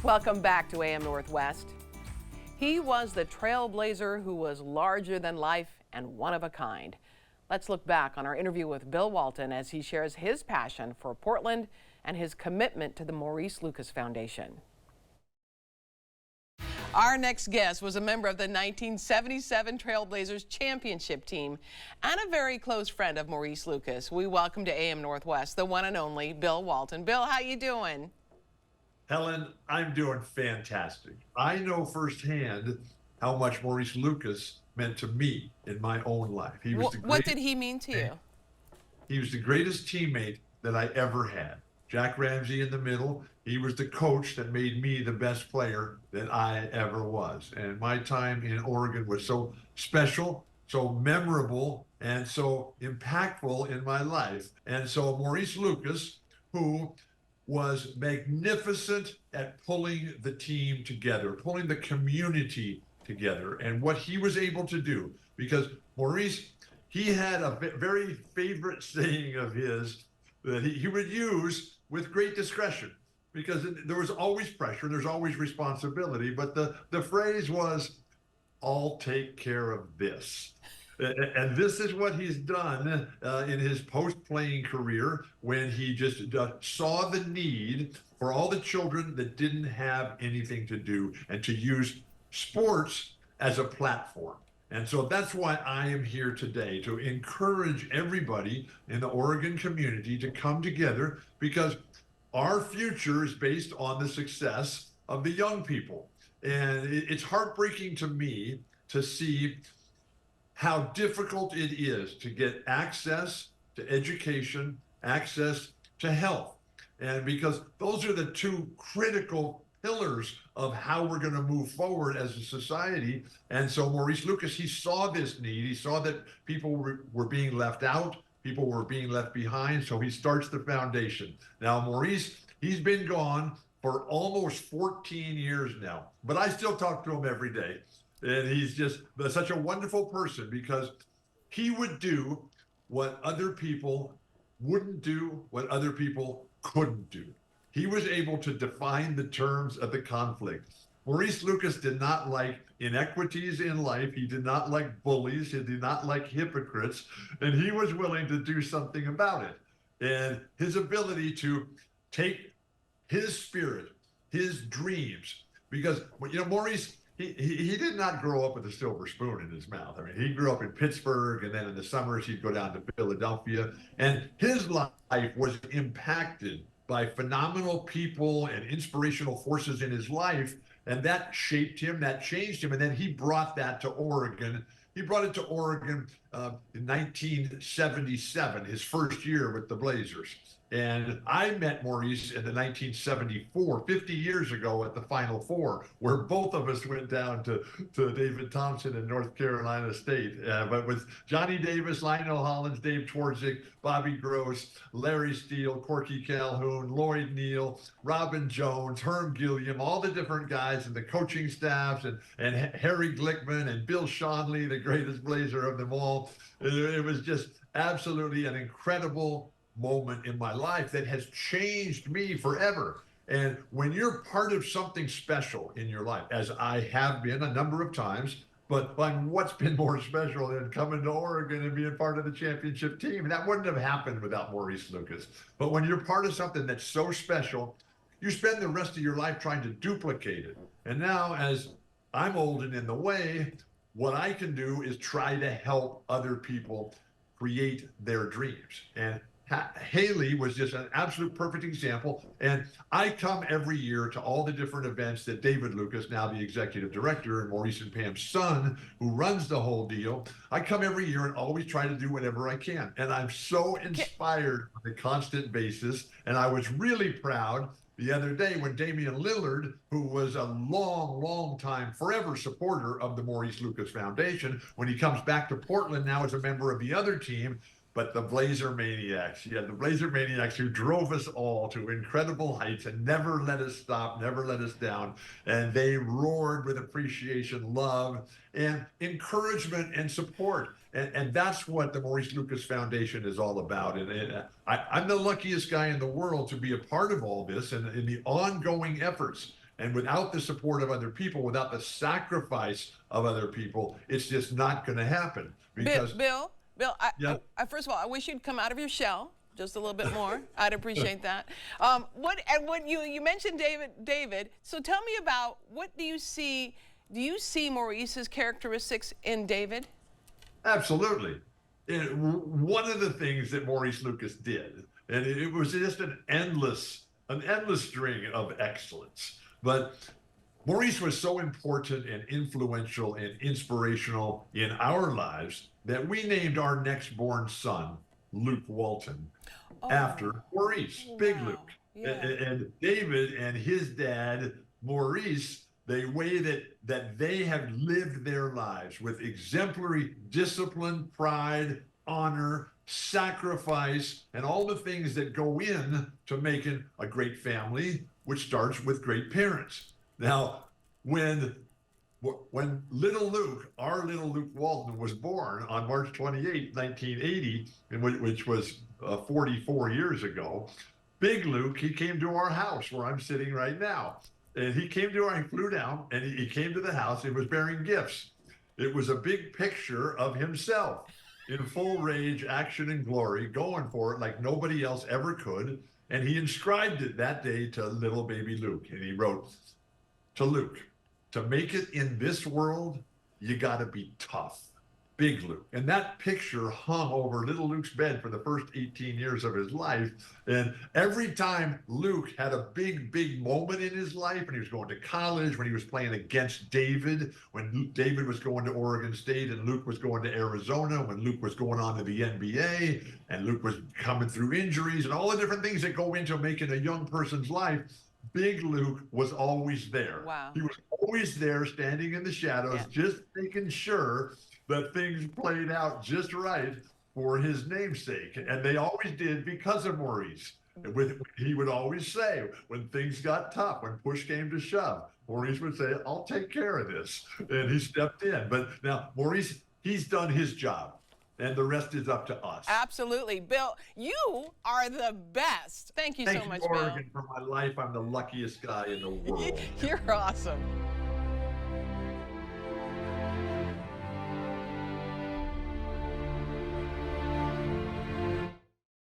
Welcome back to AM Northwest. He was the trailblazer who was larger than life and one of a kind. Let's look back on our interview with Bill Walton as he shares his passion for Portland and his commitment to the Maurice Lucas Foundation. Our next guest was a member of the 1977 Trailblazers championship team and a very close friend of Maurice Lucas. We welcome to AM Northwest the one and only Bill Walton. Bill, how you doing? Helen, I'm doing fantastic. I know firsthand how much Maurice Lucas meant to me in my own life. He was What did he mean to you? He was the greatest teammate that I ever had. Jack Ramsey in the middle. He was the coach that made me the best player that I ever was. And my time in Oregon was so special, so memorable, and so impactful in my life. And so Maurice Lucas, who was magnificent at pulling the team together, pulling the community together, and what he was able to do, because Maurice, he had a very favorite saying of his that he would use with great discretion, because there was always pressure, there's always responsibility, but the phrase was, "I'll take care of this." And this is what he's done in his post-playing career, when he just saw the need for all the children that didn't have anything to do, and to use sports as a platform. And so that's why I am here today, to encourage everybody in the Oregon community to come together, because our future is based on the success of the young people. And it's heartbreaking to me to see how difficult it is to get access to education, access to health. And because those are the two critical pillars of how we're going to move forward as a society. And so Maurice Lucas, he saw this need. He saw that people were being left out, people were being left behind. So he starts the foundation. Now, Maurice, he's been gone for almost 14 years now, but I still talk to him every day. And he's just such a wonderful person, because he would do what other people wouldn't do, what other people couldn't do. He was able to define the terms of the conflict. Maurice Lucas did not like inequities in life. He did not like bullies. He did not like hypocrites. And he was willing to do something about it. And his ability to take his spirit, his dreams, because, Maurice, he did not grow up with a silver spoon in his mouth. I mean, he grew up in Pittsburgh, and then in the summers he'd go down to Philadelphia, and his life was impacted by phenomenal people and inspirational forces in his life, and that shaped him, that changed him, and then he brought that to Oregon. He brought it to Oregon in 1977, his first year with the Blazers. And I met Maurice in the 1974, 50 years ago, at the Final Four, where both of us went down to David Thompson in North Carolina State. But with Johnny Davis, Lionel Hollins, Dave Twardzik, Bobby Gross, Larry Steele, Corky Calhoun, Lloyd Neal, Robin Jones, Herm Gilliam, all the different guys and the coaching staffs, and Harry Glickman and Bill Schonely, the greatest Blazer of them all. It was just absolutely an incredible moment in my life that has changed me forever. And when you're part of something special in your life, as I have been a number of times, but what's been more special than coming to Oregon and being part of the championship team? That wouldn't have happened without Maurice Lucas. But when you're part of something that's so special, you spend the rest of your life trying to duplicate it. And now, as I'm old and in the way, what I can do is try to help other people create their dreams. And Haley was just an absolute perfect example. And I come every year to all the different events that David Lucas, now the executive director, and Maurice and Pam's son, who runs the whole deal, I come every year and always try to do whatever I can. And I'm so inspired on a constant basis. And I was really proud the other day when Damian Lillard, who was a long time, forever supporter of the Maurice Lucas Foundation, when he comes back to Portland now as a member of the other team, but the Blazer Maniacs, the Blazer Maniacs who drove us all to incredible heights and never let us stop, never let us down. And they roared with appreciation, love, and encouragement and support. And that's what the Maurice Lucas Foundation is all about. And I'm the luckiest guy in the world to be a part of all this and in the ongoing efforts. And without the support of other people, without the sacrifice of other people, it's just not going to happen. Because Bill, yeah, first of all, I wish you'd come out of your shell just a little bit more. I'd appreciate that. What you mentioned David. So tell me about, what do you see? Do you see Maurice's characteristics in David? absolutely. And one of the things that Maurice Lucas did, and it was just an endless string of excellence. But Maurice was so important and influential and inspirational in our lives that we named our next born son Luke Walton after Maurice, Big Wow. Luke. Yeah. And David and his dad, Maurice, the way that they have lived their lives with exemplary discipline, pride, honor, sacrifice, and all the things that go in to making a great family, which starts with great parents. Now, when little Luke, our little Luke Walton, was born on March 28, 1980, which was 44 years ago, Big Luke, he came to our house where I'm sitting right now. And he flew down and he came to the house and was bearing gifts. It was a big picture of himself in full rage, action, and glory, going for it like nobody else ever could. And he inscribed it that day to little baby Luke. And he wrote, to Luke, to make it in this world, you got to be tough. Big Luke. And that picture hung over little Luke's bed for the first 18 years of his life. And every time Luke had a big moment in his life, when he was going to college, when he was playing against David, when David was going to Oregon State and Luke was going to Arizona, when Luke was going on to the NBA and Luke was coming through injuries and all the different things that go into making a young person's life, Big Luke was always there. Wow. He was always there, standing in the shadows, just making sure that things played out just right for his namesake. And they always did, because of Maurice. He would always say, when things got tough, when push came to shove, Maurice would say, I'll take care of this. And he stepped in. But now Maurice, he's done his job, and the rest is up to us. Absolutely. Bill, you are the best. Thank you so much, Bill. Thank you, Oregon, for my life. I'm the luckiest guy in the world. You're awesome.